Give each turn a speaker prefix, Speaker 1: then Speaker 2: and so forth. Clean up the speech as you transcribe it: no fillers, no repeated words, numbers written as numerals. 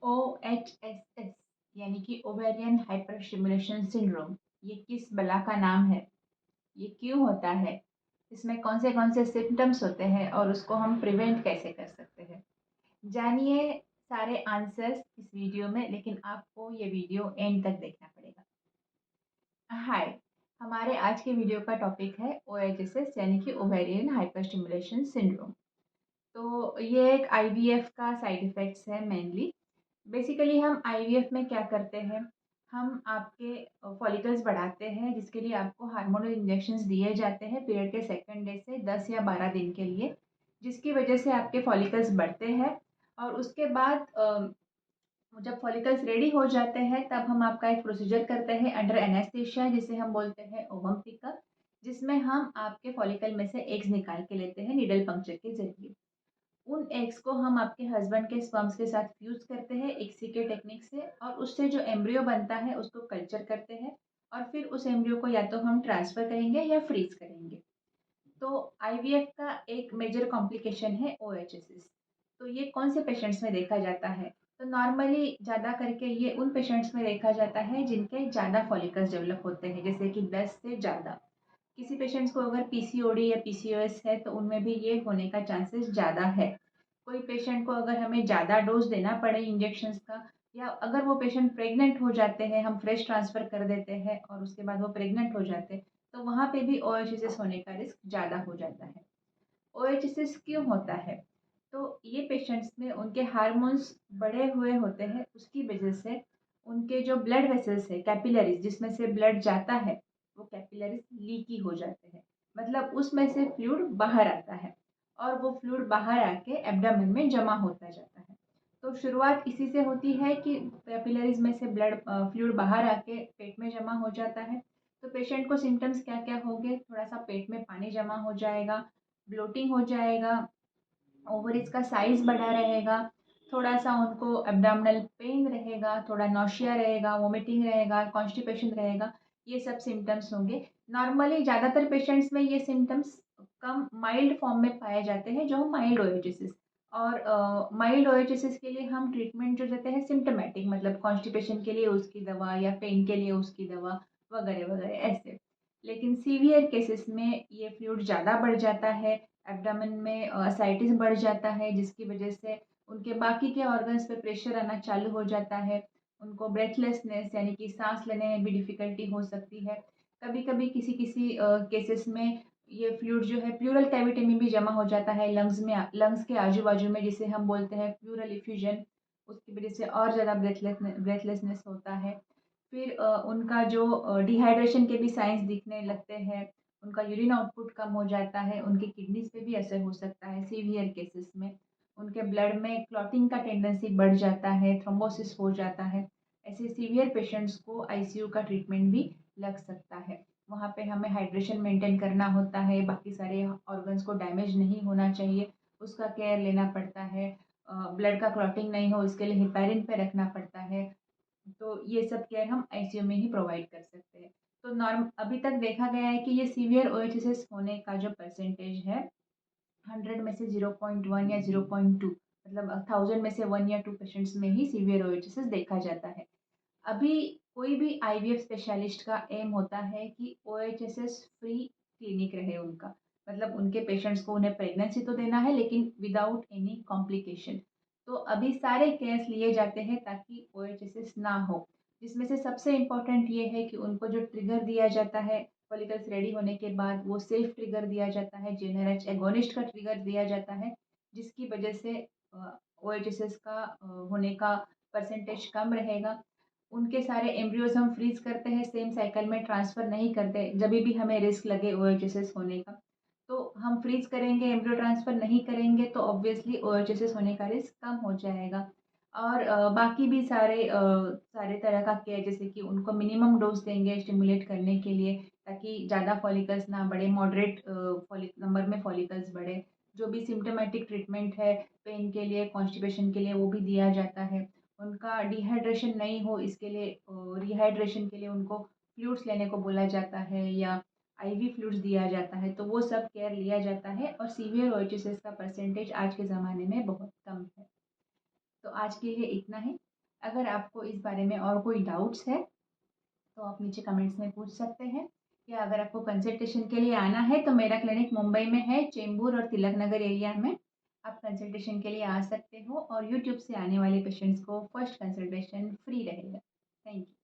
Speaker 1: OHSS यानी कि ovarian hyper stimulation syndrome, ये किस बला का नाम है? ये क्यों होता है? इसमें कौन से सिम्टम्स होते हैं और उसको हम प्रिवेंट कैसे कर सकते हैं? जानिए सारे आंसर्स इस वीडियो में, लेकिन आपको ये वीडियो एंड तक देखना पड़ेगा। हाय, हमारे आज के वीडियो का टॉपिक है OHSS यानी कि ओवेरियन हाइपर स्टिमुलेशन सिंड्रोम। तो ये एक आईवीएफ का साइड इफ़ेक्ट्स है मेनली। बेसिकली हम आईवीएफ में क्या करते हैं, हम आपके फॉलिकल्स बढ़ाते हैं, जिसके लिए आपको हार्मोनल इंजेक्शंस दिए जाते हैं पीरियड के सेकंड डे से 10 या 12 दिन के लिए, जिसकी वजह से आपके फॉलिकल्स बढ़ते हैं। और उसके बाद जब फॉलिकल्स रेडी हो जाते हैं तब हम आपका एक प्रोसीजर करते हैं अंडर एनेस्थीसिया, जिसे हम बोलते हैं ओवम, जिसमें हम आपके फॉलिकल में से एग्स निकाल के लेते हैं नीडल पंक्चर के जरिए। उन एग्स को हम आपके हस्बैंड के स्पर्म्स के साथ फ्यूज़ करते हैं ICSI टेक्निक से, और उससे जो एम्ब्रियो बनता है उसको कल्चर करते हैं, और फिर उस एम्ब्रियो को या तो हम ट्रांसफ़र करेंगे या फ्रीज़ करेंगे। तो आईवीएफ का एक मेजर कॉम्प्लिकेशन है OHSS। तो ये कौन से पेशेंट्स में देखा जाता है? तो नॉर्मली ज़्यादा करके ये उन पेशेंट्स में देखा जाता है जिनके ज़्यादा फॉलिकल्स डेवलप होते हैं, जैसे कि 10 से ज़्यादा। किसी पेशेंट्स को अगर पीसीओडी या पीसीओएस है तो उनमें भी ये होने का चांसेस ज़्यादा है। कोई पेशेंट को अगर हमें ज़्यादा डोज देना पड़े इंजेक्शंस का, या अगर वो पेशेंट प्रेग्नेंट हो जाते हैं, हम फ्रेश ट्रांसफ़र कर देते हैं और उसके बाद वो प्रेग्नेंट हो जाते हैं, तो वहाँ पे भी OHSS होने का रिस्क ज़्यादा हो जाता है। OHSS क्यों होता है? तो ये पेशेंट्स में उनके हार्मोन्स बढ़े हुए होते हैं, उसकी वजह से उनके जो ब्लड वेसल्स है, कैपिलरीज जिसमें से ब्लड जाता है, वो कैपिलरीज लीकी हो जाते हैं। मतलब उसमें से फ्लूइड बाहर आता है, और वो फ्लूइड बाहर आके एब्डोमेन में जमा होता जाता है। तो शुरुआत इसी से होती है कि कैपिलरीज में से ब्लड फ्लूइड बाहर आके पेट में जमा हो जाता है। तो पेशेंट को सिम्टम्स क्या-क्या होंगे? थोड़ा सा पेट में पानी जमा हो जाएगा, ब्लोटिंग हो जाएगा, ओवरीज का साइज़ बढ़ा रहेगा, थोड़ा-सा उनको एब्डोमिनल पेन रहेगा, थोड़ा नौशिया रहेगा, वोमिटिंग रहेगा, कॉन्स्टिपेशन रहेगा, ये सब सिम्पटम्स होंगे। नॉर्मली ज़्यादातर पेशेंट्स में ये सिम्पटम्स कम माइल्ड फॉर्म में पाए जाते हैं, जो माइल्ड ओएचएसएस। और माइल्ड ओएचएसएस के लिए हम ट्रीटमेंट जो देते हैं सिम्प्टोमेटिक, मतलब कॉन्स्टिपेशन के लिए उसकी दवा या पेन के लिए उसकी दवा वगैरह-वगैरह ऐसे। लेकिन सीवियर केसेस में ये फ्लूइड ज़्यादा बढ़ जाता है, एब्डोमेन में अससाइटिस बढ़ जाता है, जिसकी वजह से उनके बाकी के ऑर्गन्स पे प्रेशर आना चालू हो जाता है। उनको ब्रेथलेसनेस यानी कि सांस लेने में भी डिफ़िकल्टी हो सकती है। कभी-कभी किसी-किसी केसेस में ये फ्लूइड जो है प्लूरल कैविटी में भी जमा हो जाता है, लंग्स के आजू-बाजू में, जिसे हम बोलते हैं प्लूरल इफ्यूजन। उसकी वजह से और ज़्यादा ब्रेथलेसनेस होता है। फिर उनका जो डिहाइड्रेशन के भी साइंस दिखने लगते हैं, उनका यूरिन आउटपुट कम हो जाता है, उनकी किडनीज़ पे भी असर हो सकता है सीवियर केसेस में। उनके ब्लड में क्लॉटिंग का टेंडेंसी बढ़ जाता है, थ्रोम्बोसिस हो जाता है। ऐसे सीवियर पेशेंट्स को आईसीयू का ट्रीटमेंट भी लग सकता है। वहाँ पे हमें हाइड्रेशन मेंटेन करना होता है, बाकी सारे ऑर्गन्स को डैमेज नहीं होना चाहिए, उसका केयर लेना पड़ता है। ब्लड का क्लॉटिंग नहीं हो इसके लिए हेपारिन पे रखना पड़ता है। तो ये सब केयर हम आईसीयू में ही प्रोवाइड कर सकते हैं। तो नॉर्म अभी तक देखा गया है कि ये सीवियर ओएचएसएस होने का जो परसेंटेज है, 100 में से 0.1 या 0.2, मतलब 1000 में से 1 या 2 पेशेंट्स में ही सीवियर ओएचएसएस देखा जाता है। अभी कोई भी आईवीएफ स्पेशलिस्ट का एम होता है कि ओएचएसएस फ्री क्लिनिक रहे उनका। मतलब उनके पेशेंट्स को उन्हें प्रेगनेंसी तो देना है, लेकिन विदाउट एनी कॉम्प्लिकेशन। तो अभी सारे केयर्स लिए जाते हैं ताकि ओएचएसएस ना हो। जिसमें से सबसे इम्पोर्टेंट ये है कि उनको जो ट्रिगर दिया जाता है फॉलिकल्स रेडी होने के बाद, वो सेफ ट्रिगर दिया जाता है, जेनरएच एगोनिस्ट का ट्रिगर दिया जाता है, जिसकी वजह से ओएचएसएस का होने का परसेंटेज कम रहेगा। उनके सारे एम्ब्रियोज़ हम फ्रीज़ करते हैं, सेम साइकिल में ट्रांसफ़र नहीं करते। जभी भी हमें रिस्क लगे ओएचएसएस होने का, तो हम फ्रीज़ करेंगे, एम्ब्रियो ट्रांसफ़र नहीं करेंगे, तो ऑब्वियसली ओएचएसएस होने का रिस्क कम हो जाएगा। और बाकी भी सारे तरह का केयर, जैसे कि उनको मिनिमम डोज़ देंगे स्टिमुलेट करने के लिए, ताकि ज़्यादा फॉलिकल्स ना बढ़े, मॉडरेट नंबर में फॉलिकल्स बढ़े। जो भी सिम्प्टोमेटिक ट्रीटमेंट है पेन के लिए, कॉन्स्टिपेशन के लिए, वो भी दिया जाता है। उनका डिहाइड्रेशन नहीं हो इसके लिए, रिहाइड्रेशन के लिए उनको फ्लूइड्स लेने को बोला जाता है, या आईवी फ्लूइड्स दिया जाता है, तो वो सब केयर लिया जाता है। और सीवियर ओएचएसएस का परसेंटेज आज के ज़माने में बहुत कम है। तो आज के लिए इतना ही। अगर आपको इस बारे में और कोई डाउट्स है तो आप नीचे कमेंट्स में पूछ सकते हैं, या अगर आपको कंसल्टेशन के लिए आना है तो मेरा क्लिनिक मुंबई में है, चेंबूर और तिलक नगर एरिया में। आप कंसल्टेशन के लिए आ सकते हो और यूट्यूब से आने वाले पेशेंट्स को फर्स्ट कंसल्टेशन फ्री रहेगा। Thank you.